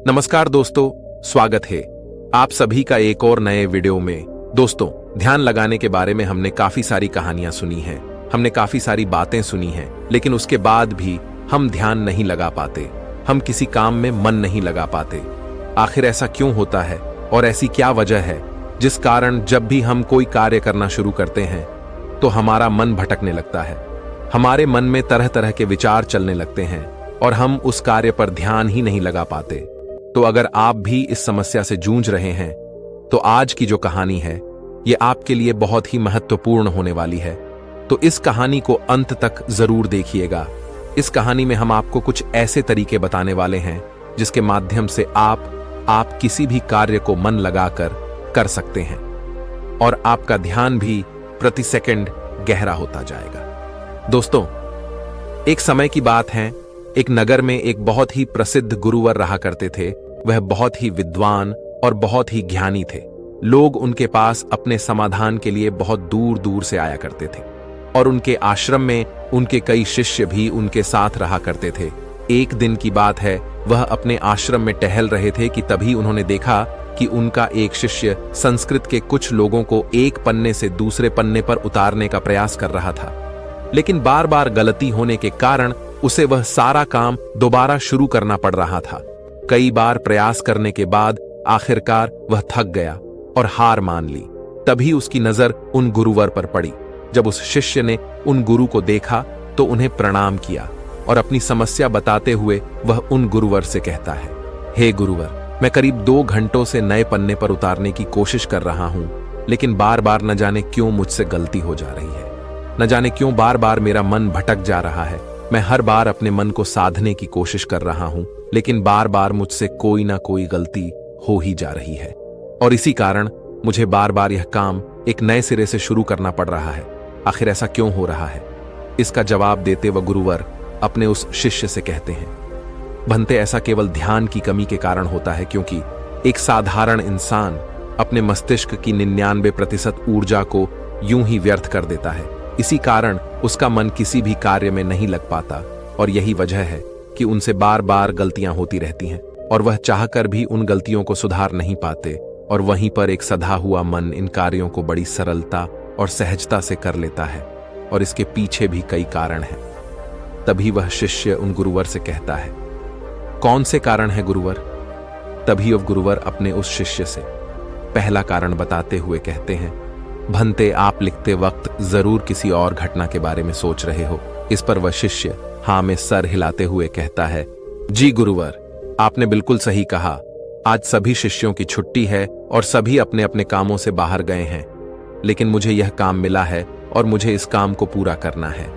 नमस्कार दोस्तों, स्वागत है आप सभी का एक और नए वीडियो में। दोस्तों, ध्यान लगाने के बारे में हमने काफी सारी कहानियां सुनी हैं, हमने काफी सारी बातें सुनी हैं, लेकिन उसके बाद भी हम ध्यान नहीं लगा पाते, हम किसी काम में मन नहीं लगा पाते। आखिर ऐसा क्यों होता है और ऐसी क्या वजह है जिस कारण जब भी हम कोई कार्य करना शुरू करते हैं तो हमारा मन भटकने लगता है, हमारे मन में तरह तरह के विचार चलने लगते हैं और हम उस कार्य पर ध्यान ही नहीं लगा पाते। तो अगर आप भी इस समस्या से जूझ रहे हैं तो आज की जो कहानी है ये आपके लिए बहुत ही महत्वपूर्ण होने वाली है। तो इस कहानी को अंत तक जरूर देखिएगा। इस कहानी में हम आपको कुछ ऐसे तरीके बताने वाले हैं जिसके माध्यम से आप किसी भी कार्य को मन लगाकर कर सकते हैं और आपका ध्यान भी प्रति सेकंड गहरा होता जाएगा। दोस्तों, एक समय की बात है, एक नगर में एक बहुत ही प्रसिद्ध गुरुवर रहा करते थे। वह बहुत ही विद्वान और बहुत ही ज्ञानी थे। लोग उनके पास अपने समाधान के लिए बहुत दूर दूर से आया करते थे और उनके आश्रम में उनके कई शिष्य भी उनके साथ रहा करते थे। एक दिन की बात है, वह अपने आश्रम में टहल रहे थे कि तभी उन्होंने देखा कि उनका एक शिष्य संस्कृत के कुछ लोगों को एक पन्ने से दूसरे पन्ने पर उतारने का प्रयास कर रहा था, लेकिन बार बार गलती होने के कारण उसे वह सारा काम दोबारा शुरू करना पड़ रहा था। कई बार प्रयास करने के बाद आखिरकार वह थक गया और हार मान ली। तभी उसकी नजर उन गुरुवर पर पड़ी। जब उस शिष्य ने उन गुरु को देखा तो उन्हें प्रणाम किया और अपनी समस्या बताते हुए वह उन गुरुवर से कहता है, हे गुरुवर, मैं करीब 2 घंटों से नए पन्ने पर उतारने की कोशिश कर रहा हूं, लेकिन बार बार न जाने क्यों मुझसे गलती हो जा रही है, न जाने क्यों बार बार मेरा मन भटक जा रहा है। मैं हर बार अपने मन को साधने की कोशिश कर रहा हूं, लेकिन बार बार मुझसे कोई ना कोई गलती हो ही जा रही है और इसी कारण मुझे बार बार यह काम एक नए सिरे से शुरू करना पड़ रहा है। आखिर ऐसा क्यों हो रहा है? इसका जवाब देते वह गुरुवर अपने उस शिष्य से कहते हैं, भंते, ऐसा केवल ध्यान की कमी के कारण होता है, क्योंकि एक साधारण इंसान अपने मस्तिष्क की 99% ऊर्जा को यूं ही व्यर्थ कर देता है। इसी कारण उसका मन किसी भी कार्य में नहीं लग पाता और यही वजह है कि उनसे बार बार गलतियां होती रहती हैं और वह चाहकर भी उन गलतियों को सुधार नहीं पाते और वहीं पर एक सधा हुआ मन इन कार्यों को बड़ी सरलता और सहजता से कर लेता है और इसके पीछे भी कई कारण हैं। तभी वह शिष्य उन गुरुवर से कहता है, कौन से कारण है गुरुवर? तभी वह गुरुवर अपने उस शिष्य से पहला कारण बताते हुए कहते हैं, भंते, आप लिखते वक्त जरूर किसी और घटना के बारे में सोच रहे हो। इस पर वह शिष्य हाँ में सर हिलाते हुए कहता है, जी गुरुवर, आपने बिल्कुल सही कहा। आज सभी शिष्यों की छुट्टी है और सभी अपने अपने कामों से बाहर गए हैं, लेकिन मुझे यह काम मिला है और मुझे इस काम को पूरा करना है।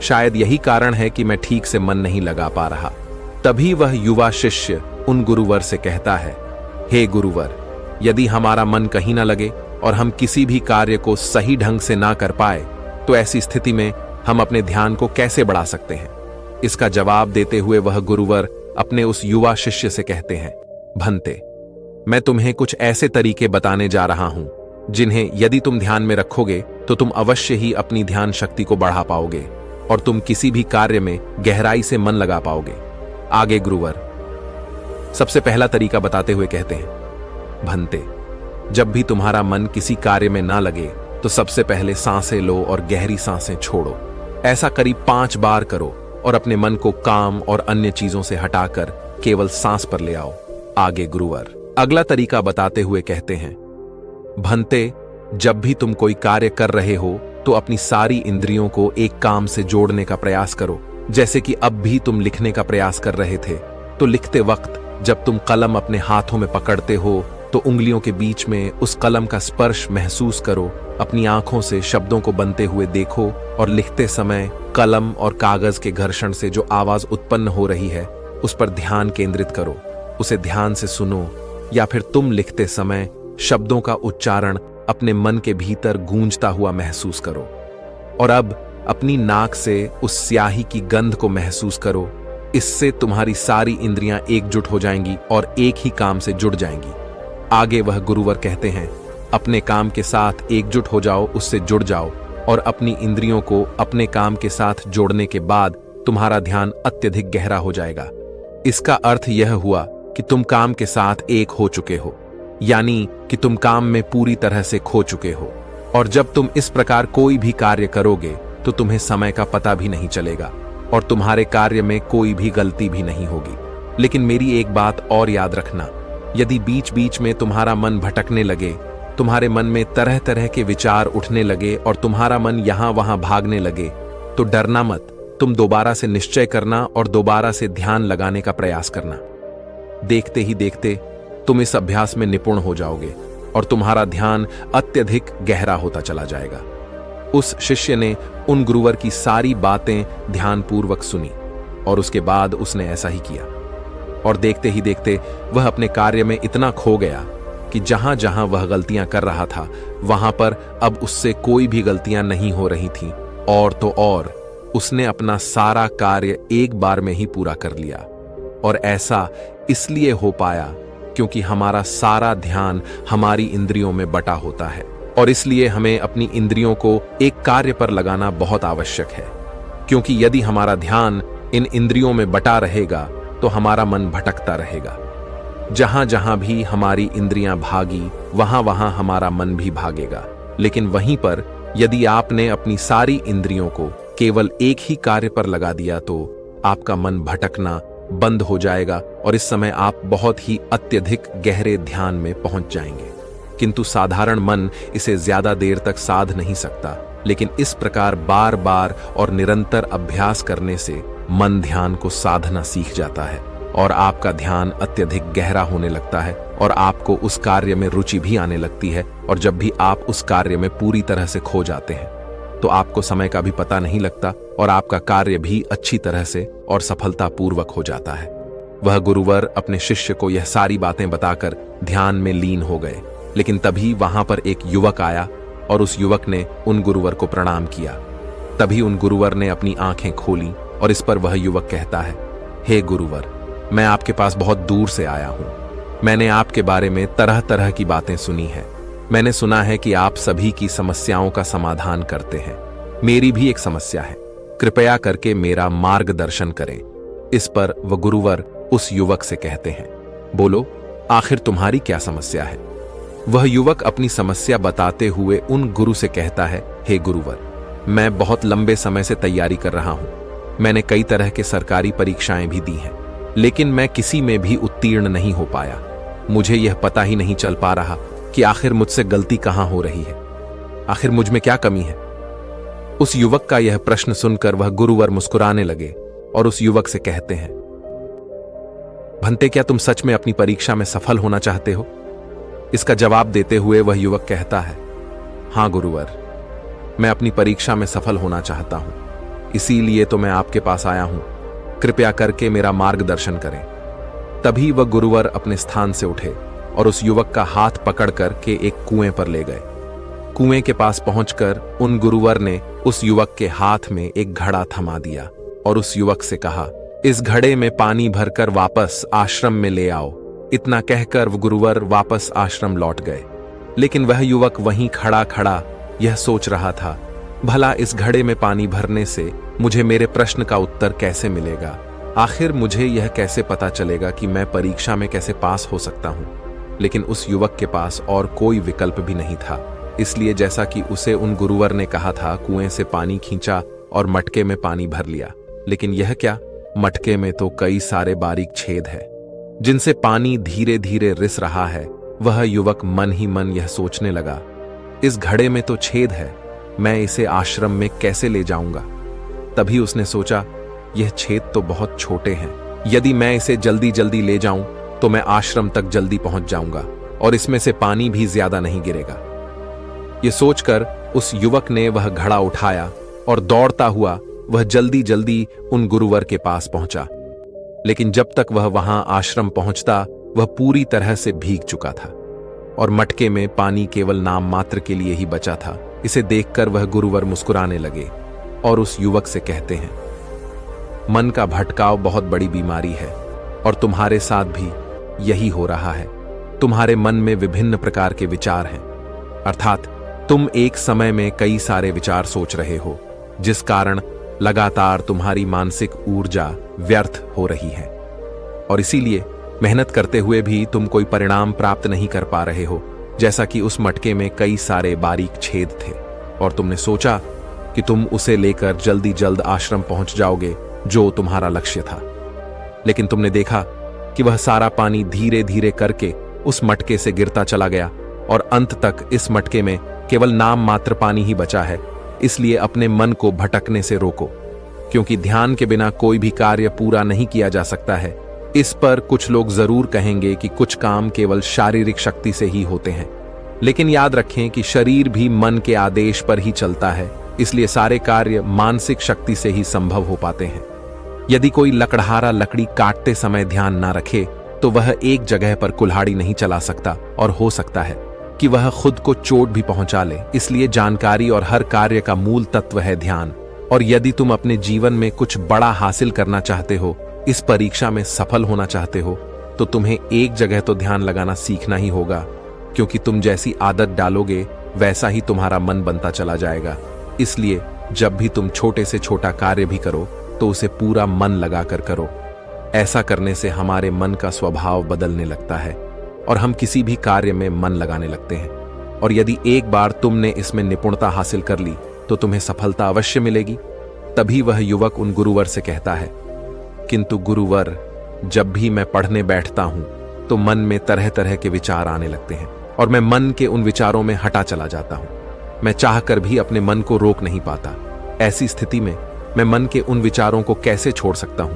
शायद यही कारण है कि मैं ठीक से मन नहीं लगा पा रहा। तभी वह युवा शिष्य उन गुरुवर से कहता है, हे गुरुवर, यदि हमारा मन कहीं ना लगे और हम किसी भी कार्य को सही ढंग से ना कर पाए तो ऐसी स्थिति में हम अपने ध्यान को कैसे बढ़ा सकते हैं? इसका जवाब देते हुए वह गुरुवर अपने उस युवा शिष्य से कहते हैं, भंते, मैं तुम्हें कुछ ऐसे तरीके बताने जा रहा हूं जिन्हें यदि तुम ध्यान में रखोगे तो तुम अवश्य ही अपनी ध्यान शक्ति को बढ़ा पाओगे और तुम किसी भी कार्य में गहराई से मन लगा पाओगे। आगे गुरुवर सबसे पहला तरीका बताते हुए कहते हैं, भंते, जब भी तुम्हारा मन किसी कार्य में ना लगे तो सबसे पहले सांसें लो और गहरी सांसें छोड़ो। ऐसा करीब 5 बार करो और अपने मन को काम और अन्य चीजों से हटाकर केवल सांस पर ले आओ। आगे गुरुवर अगला तरीका बताते हुए कहते हैं, भंते, जब भी तुम कोई कार्य कर रहे हो तो अपनी सारी इंद्रियों को एक काम से जोड़ने का प्रयास करो। जैसे कि अब भी तुम लिखने का प्रयास कर रहे थे, तो लिखते वक्त जब तुम कलम अपने हाथों में पकड़ते हो तो उंगलियों के बीच में उस कलम का स्पर्श महसूस करो। अपनी आंखों से शब्दों को बनते हुए देखो और लिखते समय कलम और कागज के घर्षण से जो आवाज उत्पन्न हो रही है उस पर ध्यान केंद्रित करो। उसे ध्यान से सुनो या फिर तुम लिखते समय शब्दों का उच्चारण अपने मन के भीतर गूंजता हुआ महसूस करो। और अब अपनी नाक से उस स्याही की गंध को महसूस करो। इससे तुम्हारी सारी इंद्रियां एकजुट हो जाएंगी और एक ही काम से जुड़ जाएंगी। आगे वह गुरुवर कहते हैं, अपने काम के साथ एकजुट हो जाओ, उससे जुड़ जाओ और अपनी इंद्रियों को अपने काम के साथ जोड़ने के बाद तुम्हारा ध्यान अत्यधिक गहरा हो जाएगा। इसका अर्थ यह हुआ कि तुम काम के साथ एक हो चुके हो, यानी कि तुम काम में पूरी तरह से खो चुके हो। और जब तुम इस प्रकार कोई भी कार्य करोगे तो तुम्हें समय का पता भी नहीं चलेगा और तुम्हारे कार्य में कोई भी गलती भी नहीं होगी। लेकिन मेरी एक बात और याद रखना, यदि बीच बीच में तुम्हारा मन भटकने लगे, तुम्हारे मन में तरह तरह के विचार उठने लगे और तुम्हारा मन यहां वहां भागने लगे, तो डरना मत। तुम दोबारा से निश्चय करना और दोबारा से ध्यान लगाने का प्रयास करना। देखते ही देखते तुम इस अभ्यास में निपुण हो जाओगे और तुम्हारा ध्यान अत्यधिक गहरा होता चला जाएगा। उस शिष्य ने उन गुरुवर की सारी बातें ध्यानपूर्वक सुनी और उसके बाद उसने ऐसा ही किया। और देखते ही देखते वह अपने कार्य में इतना खो गया कि जहां जहां वह गलतियां कर रहा था वहां पर अब उससे कोई भी गलतियां नहीं हो रही थीं। और तो और उसने अपना सारा कार्य एक बार में ही पूरा कर लिया। और ऐसा इसलिए हो पाया क्योंकि हमारा सारा ध्यान हमारी इंद्रियों में बटा होता है और इसलिए हमें अपनी इंद्रियों को एक कार्य पर लगाना बहुत आवश्यक है। क्योंकि यदि हमारा ध्यान इन इंद्रियों में बटा रहेगा तो हमारा मन भटकता रहेगा। जहां जहां भी हमारी इंद्रियां भागी वहां वहां हमारा मन भी भागेगा। लेकिन वहीं पर यदि आपने अपनी सारी इंद्रियों को केवल एक ही कार्य पर लगा दिया तो आपका मन भटकना बंद हो जाएगा और इस समय आप बहुत ही अत्यधिक गहरे ध्यान में पहुंच जाएंगे। किंतु साधारण मन इसे ज्यादा देर तक साध नहीं सकता, लेकिन इस प्रकार बार बार और निरंतर अभ्यास करने से मन ध्यान को साधना सीख जाता है और आपका ध्यान अत्यधिक गहरा होने लगता है और आपको उस कार्य में रुचि भी आने लगती है। और जब भी आप उस कार्य में पूरी तरह से खो जाते हैं तो आपको समय का भी पता नहीं लगता और आपका कार्य भी अच्छी तरह से और सफलतापूर्वक हो जाता है। वह गुरुवर अपने शिष्य को यह सारी बातें बताकर ध्यान में लीन हो गए। लेकिन तभी वहां पर एक युवक आया और उस युवक ने उन गुरुवर को प्रणाम किया। तभी उन गुरुवर ने अपनी आंखें खोली और इस पर वह युवक कहता है, हे गुरुवर, मैं आपके पास बहुत दूर से आया हूं। मैंने आपके बारे में तरह तरह की बातें सुनी है। मैंने सुना है कि आप सभी की समस्याओं का समाधान करते हैं। मेरी भी एक समस्या है, कृपया करके मेरा मार्गदर्शन करें। इस पर वह गुरुवर उस युवक से कहते हैं, बोलो, आखिर तुम्हारी क्या समस्या है? वह युवक अपनी समस्या बताते हुए उन गुरु से कहता है, हे गुरुवर, मैं बहुत लंबे समय से तैयारी कर रहा हूं। मैंने कई तरह के सरकारी परीक्षाएं भी दी हैं, लेकिन मैं किसी में भी उत्तीर्ण नहीं हो पाया। मुझे यह पता ही नहीं चल पा रहा कि आखिर मुझसे गलती कहां हो रही है, आखिर मुझ में क्या कमी है। उस युवक का यह प्रश्न सुनकर वह गुरुवर मुस्कुराने लगे और उस युवक से कहते हैं, भंते, क्या तुम सच में अपनी परीक्षा में सफल होना चाहते हो? इसका जवाब देते हुए वह युवक कहता है, हां गुरुवर, मैं अपनी परीक्षा में सफल होना चाहता हूं, इसीलिए तो मैं आपके पास आया हूं। कृपया करके मेरा मार्गदर्शन करें। तभी वह गुरुवर अपने स्थान से उठे और उस युवक का हाथ पकड़कर के एक कुएं पर ले गए। कुएं के पास पहुंचकर उन गुरुवर ने उस युवक के हाथ में एक घड़ा थमा दिया और उस युवक से कहा, इस घड़े में पानी भरकर वापस आश्रम में ले आओ। इतना कहकर वह गुरुवर वापस आश्रम लौट गए। लेकिन वह युवक वहीं खड़ा खड़ा यह सोच रहा था, भला इस घड़े में पानी भरने से मुझे मेरे प्रश्न का उत्तर कैसे मिलेगा? आखिर मुझे यह कैसे पता चलेगा कि मैं परीक्षा में कैसे पास हो सकता हूं? लेकिन उस युवक के पास और कोई विकल्प भी नहीं था। इसलिए जैसा कि उसे उन गुरुवर ने कहा था, कुएं से पानी खींचा और मटके में पानी भर लिया। लेकिन यह क्या, मटके में तो कई सारे बारीक छेद है जिनसे पानी धीरे धीरे रिस रहा है। वह युवक मन ही मन यह सोचने लगा, इस घड़े में तो छेद है, मैं इसे आश्रम में कैसे ले जाऊंगा? तभी उसने सोचा, यह छेद तो बहुत छोटे हैं, यदि मैं इसे जल्दी जल्दी ले जाऊं तो मैं आश्रम तक जल्दी पहुंच जाऊंगा और इसमें से पानी भी ज्यादा नहीं गिरेगा। यह सोचकर उस युवक ने वह घड़ा उठाया और दौड़ता हुआ वह जल्दी जल्दी उन गुरुवर के पास पहुंचा। लेकिन जब तक वह वहां आश्रम पहुंचता वह पूरी तरह से भीग चुका था और मटके में पानी केवल नाम मात्र के लिए ही बचा था। इसे देखकर वह गुरुवर मुस्कुराने लगे और उस युवक से कहते हैं, मन का भटकाव बहुत बड़ी बीमारी है और तुम्हारे साथ भी यही हो रहा है। तुम्हारे मन में विभिन्न प्रकार के विचार हैं, अर्थात तुम एक समय में कई सारे विचार सोच रहे हो, जिस कारण लगातार तुम्हारी मानसिक ऊर्जा व्यर्थ हो रही है और इसीलिए मेहनत करते हुए भी तुम कोई परिणाम प्राप्त नहीं कर पा रहे हो, जैसा कि उस मटके में कई सारे बारीक छेद थे और तुमने सोचा कि तुम उसे लेकर जल्दी जल्द आश्रम पहुंच जाओगे, जो तुम्हारा लक्ष्य था। लेकिन तुमने देखा कि वह सारा पानी धीरे धीरे करके उस मटके से गिरता चला गया और अंत तक इस मटके में केवल नाम मात्र पानी ही बचा है। इसलिए अपने मन को भटकने से रोको, क्योंकि ध्यान के बिना कोई भी कार्य पूरा नहीं किया जा सकता है। इस पर कुछ लोग जरूर कहेंगे कि कुछ काम केवल शारीरिक शक्ति से ही होते हैं, लेकिन याद रखें कि शरीर भी मन के आदेश पर ही चलता है, इसलिए सारे कार्य मानसिक शक्ति से ही संभव हो पाते हैं। यदि कोई लकड़हारा लकड़ी काटते समय ध्यान ना रखे तो वह एक जगह पर कुल्हाड़ी नहीं चला सकता और हो सकता है कि वह खुद को चोट भी पहुंचा ले। इसलिए जानकारी और हर कार्य का मूल तत्व है ध्यान। और यदि तुम अपने जीवन में कुछ बड़ा हासिल करना चाहते हो, इस परीक्षा में सफल होना चाहते हो, तो तुम्हें एक जगह तो ध्यान लगाना सीखना ही होगा, क्योंकि तुम जैसी आदत डालोगे वैसा ही तुम्हारा मन बनता चला जाएगा। इसलिए जब भी तुम छोटे से छोटा कार्य भी करो तो उसे पूरा मन लगाकर करो। ऐसा करने से हमारे मन का स्वभाव बदलने लगता है और हम किसी भी कार्य में मन लगाने लगते हैं। और यदि एक बार तुमने इसमें निपुणता हासिल कर ली तो तुम्हें सफलता अवश्य मिलेगी। तभी वह युवक उन गुरुवर से कहता है, किंतु गुरुवर, जब भी मैं पढ़ने बैठता हूं तो मन में तरह तरह के विचार आने लगते हैं और मैं मन के उन विचारों में हटा चला जाता हूं। मैं चाहकर भी अपने मन को रोक नहीं पाता। ऐसी स्थिति में मैं मन के उन विचारों को कैसे छोड़ सकता हूं?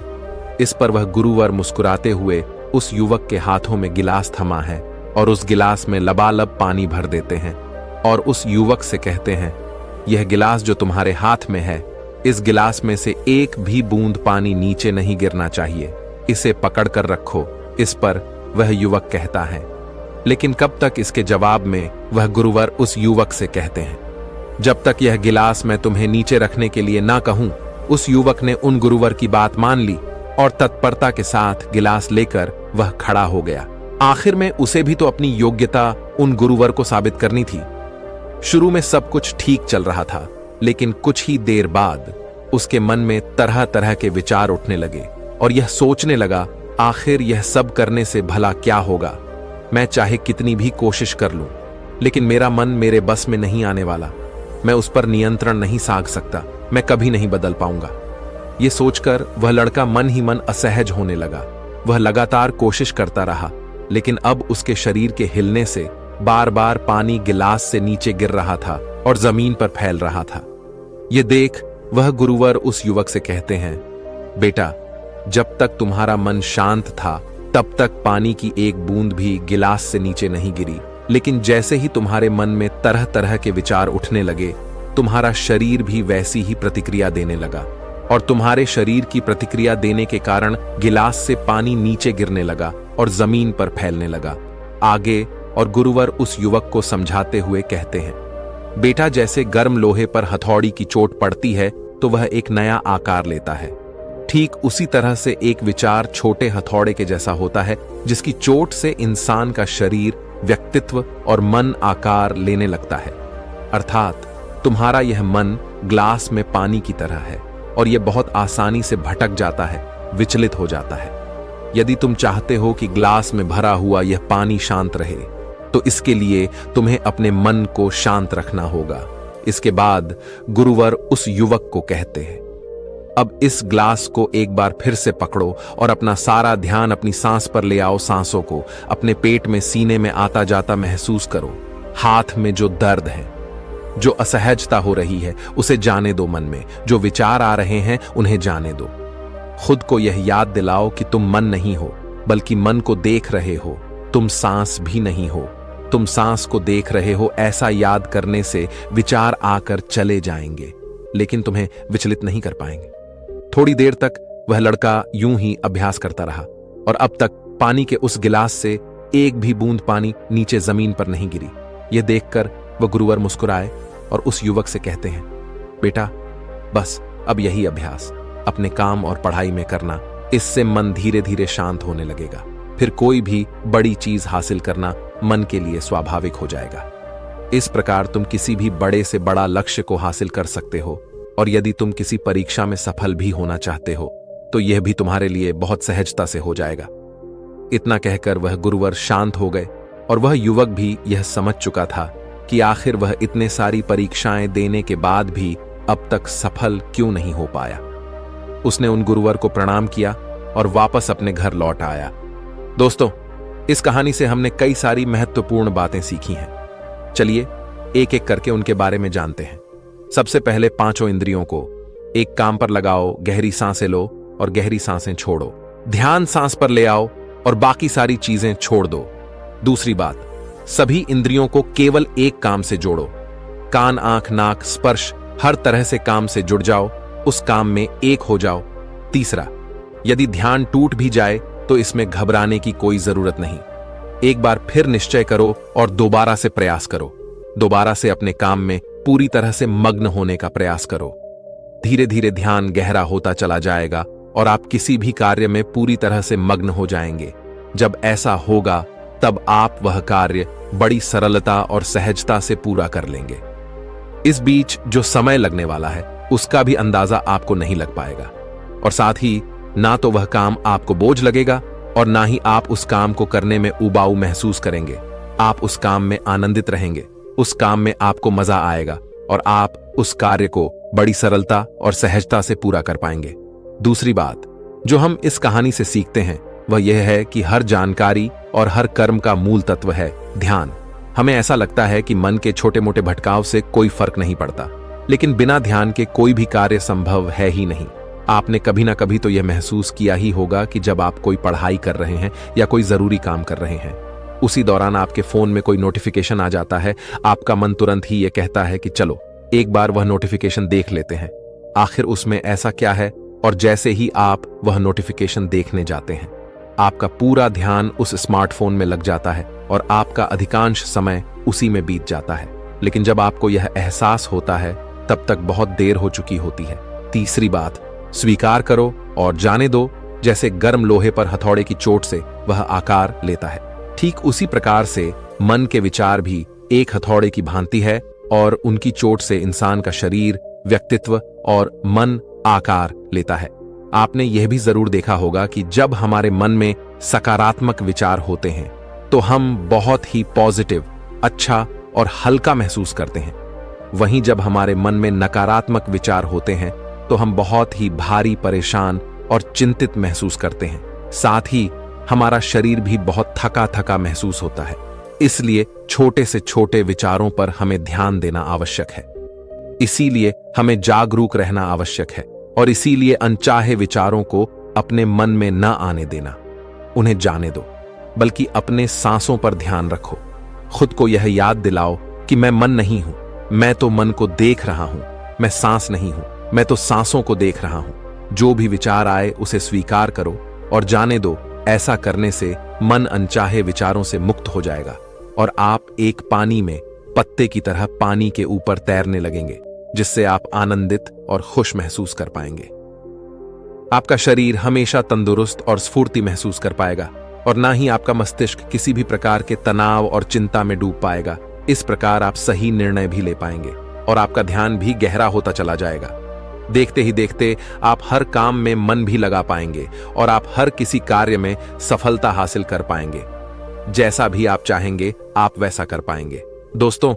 इस पर वह गुरुवर मुस्कुराते हुए उस युवक के हाथों में गिलास थमा है और उस गिलास में लबालब पानी भर देते हैं और उस युवक से कहते हैं, यह गिलास जो तुम्हारे हाथ में है, इस गिलास में से एक भी बूंद पानी नीचे नहीं गिरना चाहिए, इसे पकड़ कर रखो। इस पर वह युवक कहता है, लेकिन कब तक? इसके जवाब में वह गुरुवर उस युवक से कहते हैं, जब तक यह गिलास मैं तुम्हें नीचे रखने के लिए ना कहूं। उस युवक ने उन गुरुवर की बात मान ली और तत्परता के साथ गिलास लेकर वह खड़ा हो गया। आखिर में उसे भी तो अपनी योग्यता उन गुरुवर को साबित करनी थी। शुरू में सब कुछ ठीक चल रहा था, लेकिन कुछ ही देर बाद उसके मन में तरह तरह के विचार उठने लगे और यह सोचने लगा, आखिर यह सब करने से भला क्या होगा? मैं चाहे कितनी भी कोशिश कर लूं, लेकिन मेरा मन मेरे बस में नहीं आने वाला। मैं उस पर नियंत्रण नहीं साध सकता। मैं कभी नहीं बदल पाऊंगा। ये सोचकर वह लड़का मन ही मन असहज होने लगा। वह लगातार कोशिश करता रहा, लेकिन अब उसके शरीर के हिलने से बार बार पानी गिलास से नीचे गिर रहा था और जमीन पर फैल रहा था। ये देख वह गुरुवर उस युवक से कहते हैं, बेटा, जब तक तुम्हारा मन शांत था तब तक पानी की एक बूंद भी गिलास से नीचे नहीं गिरी, लेकिन जैसे ही तुम्हारे मन में तरह तरह के विचार उठने लगे, तुम्हारा शरीर भी वैसी ही प्रतिक्रिया देने लगा और तुम्हारे शरीर की प्रतिक्रिया देने के कारण गिलास से पानी नीचे गिरने लगा और जमीन पर फैलने लगा। आगे और गुरुवर उस युवक को समझाते हुए कहते हैं, बेटा, जैसे गर्म लोहे पर हथौड़ी की चोट पड़ती है तो वह एक नया आकार लेता है, ठीक उसी तरह से एक विचार छोटे हथौड़े के जैसा होता है, जिसकी चोट से इंसान का शरीर, व्यक्तित्व और मन आकार लेने लगता है। अर्थात तुम्हारा यह मन ग्लास में पानी की तरह है और यह बहुत आसानी से भटक जाता है, विचलित हो जाता है। यदि तुम चाहते हो कि ग्लास में भरा हुआ यह पानी शांत रहे, तो इसके लिए तुम्हें अपने मन को शांत रखना होगा। इसके बाद गुरुवर उस युवक को कहते हैं, अब इस ग्लास को एक बार फिर से पकड़ो और अपना सारा ध्यान अपनी सांस पर ले आओ। सांसों को अपने पेट में, सीने में आता जाता महसूस करो। हाथ में जो दर्द है, जो असहजता हो रही है, उसे जाने दो। मन में जो विचार आ रहे हैं उन्हें जाने दो। खुद को यह याद दिलाओ कि तुम मन नहीं हो, बल्कि मन को देख रहे हो। तुम सांस भी नहीं हो, तुम सांस को देख रहे हो। ऐसा याद करने से विचार आकर चले जाएंगे, लेकिन तुम्हें विचलित नहीं कर पाएंगे। थोड़ी देर तक वह लड़का यूं ही अभ्यास करता रहा और अब तक पानी के उस गिलास से एक भी बूंद पानी नीचे जमीन पर नहीं गिरी। यह देखकर वह गुरुवर मुस्कुराए और उस युवक से कहते हैं, बेटा, बस अब यही अभ्यास अपने काम और पढ़ाई में करना। इससे मन धीरे धीरे शांत होने लगेगा। फिर कोई भी बड़ी चीज हासिल करना मन के लिए स्वाभाविक हो जाएगा। इस प्रकार तुम किसी भी बड़े से बड़ा लक्ष्य को हासिल कर सकते हो। और यदि तुम किसी परीक्षा में सफल भी होना चाहते हो तो यह भी तुम्हारे लिए बहुत सहजता से हो जाएगा। इतना कहकर वह गुरुवर शांत हो गए और वह युवक भी यह समझ चुका था कि आखिर वह इतने सारी परीक्षाएं देने के बाद भी अब तक सफल क्यों नहीं हो पाया। उसने उन गुरुवर को प्रणाम किया और वापस अपने घर लौट आया। दोस्तों, इस कहानी से हमने कई सारी महत्वपूर्ण बातें सीखी हैं। चलिए एक एक करके उनके बारे में जानते हैं। सबसे पहले पांचों इंद्रियों को एक काम पर लगाओ, गहरी सांसें लो और गहरी सांसें छोड़ो। ध्यान सांस पर ले आओ और बाकी सारी चीजें छोड़ दो। दूसरी बात, सभी इंद्रियों को केवल एक काम से जोड़ो। कान, आंख, नाक, स्पर्श, हर तरह से काम से जुड़ जाओ, उस काम में एक हो जाओ। तीसरा, यदि ध्यान टूट भी जाए तो इसमें घबराने की कोई जरूरत नहीं। एक बार फिर निश्चय करो और दोबारा से प्रयास करो। दोबारा से अपने काम में पूरी तरह से मग्न होने का प्रयास करो। धीरे धीरे ध्यान गहरा होता चला जाएगा और आप किसी भी कार्य में पूरी तरह से मग्न हो जाएंगे। जब ऐसा होगा तब आप वह कार्य बड़ी सरलता और सहजता से पूरा कर लेंगे। इस बीच जो समय लगने वाला है उसका भी अंदाजा आपको नहीं लग पाएगा और साथ ही ना तो वह काम आपको बोझ लगेगा और ना ही आप उस काम को करने में उबाऊ महसूस करेंगे। आप उस काम में आनंदित रहेंगे, उस काम में आपको मजा आएगा और आप उस कार्य को बड़ी सरलता और सहजता से पूरा कर पाएंगे। दूसरी बात जो हम इस कहानी से सीखते हैं वह यह है कि हर जानकारी और हर कर्म का मूल तत्व है ध्यान। हमें ऐसा लगता है कि मन के छोटे मोटे भटकाव से कोई फर्क नहीं पड़ता, लेकिन बिना ध्यान के कोई भी कार्य संभव है ही नहीं। आपने कभी ना कभी तो यह महसूस किया ही होगा कि जब आप कोई पढ़ाई कर रहे हैं या कोई जरूरी काम कर रहे हैं, उसी दौरान आपके फोन में कोई नोटिफिकेशन आ जाता है, आपका मन तुरंत ही यह कहता है कि चलो एक बार वह नोटिफिकेशन देख लेते हैं, आखिर उसमें ऐसा क्या है। और जैसे ही आप वह नोटिफिकेशन देखने जाते हैं, आपका पूरा ध्यान उस स्मार्टफोन में लग जाता है और आपका अधिकांश समय उसी में बीत जाता है। लेकिन जब आपको यह एहसास होता है तब तक बहुत देर हो चुकी होती है। तीसरी बात, स्वीकार करो और जाने दो। जैसे गर्म लोहे पर हथौड़े की चोट से वह आकार लेता है, ठीक उसी प्रकार से मन के विचार भी एक हथौड़े की भांति है और उनकी चोट से इंसान का शरीर, व्यक्तित्व और मन आकार लेता है। आपने यह भी जरूर देखा होगा कि जब हमारे मन में सकारात्मक विचार होते हैं तो हम बहुत ही पॉजिटिव, अच्छा और हल्का महसूस करते हैं। वहीं जब हमारे मन में नकारात्मक विचार होते हैं तो हम बहुत ही भारी, परेशान और चिंतित महसूस करते हैं। साथ ही हमारा शरीर भी बहुत थका थका महसूस होता है। इसलिए छोटे से छोटे विचारों पर हमें ध्यान देना आवश्यक है। इसीलिए हमें जागरूक रहना आवश्यक है और इसीलिए अनचाहे विचारों को अपने मन में न आने देना, उन्हें जाने दो, बल्कि अपने सांसों पर ध्यान रखो। खुद को यह याद दिलाओ कि मैं मन नहीं हूं, मैं तो मन को देख रहा हूं। मैं सांस नहीं हूं, मैं तो सांसों को देख रहा हूं। जो भी विचार आए उसे स्वीकार करो और जाने दो। ऐसा करने से मन अनचाहे विचारों से मुक्त हो जाएगा और आप एक पानी में पत्ते की तरह पानी के ऊपर तैरने लगेंगे, जिससे आप आनंदित और खुश महसूस कर पाएंगे। आपका शरीर हमेशा तंदुरुस्त और स्फूर्ति महसूस कर पाएगा और ना ही आपका मस्तिष्क किसी भी प्रकार के तनाव और चिंता में डूब पाएगा। इस प्रकार आप सही निर्णय भी ले पाएंगे और आपका ध्यान भी गहरा होता चला जाएगा। देखते ही देखते आप हर काम में मन भी लगा पाएंगे और आप हर किसी कार्य में सफलता हासिल कर पाएंगे। जैसा भी आप चाहेंगे आप वैसा कर पाएंगे। दोस्तों,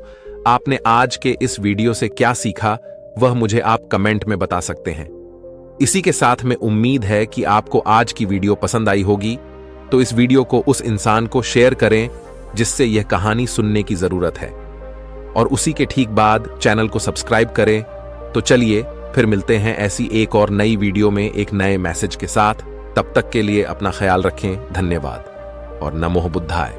आपने आज के इस वीडियो से क्या सीखा वह मुझे आप कमेंट में बता सकते हैं। इसी के साथ में उम्मीद है कि आपको आज की वीडियो पसंद आई होगी, तो इस वीडियो को उस इंसान को शेयर करें जिससे यह कहानी सुनने की जरूरत है और उसी के ठीक बाद चैनल को सब्सक्राइब करें। तो चलिए फिर मिलते हैं ऐसी एक और नई वीडियो में एक नए मैसेज के साथ। तब तक के लिए अपना ख्याल रखें। धन्यवाद और नमो बुद्धाय।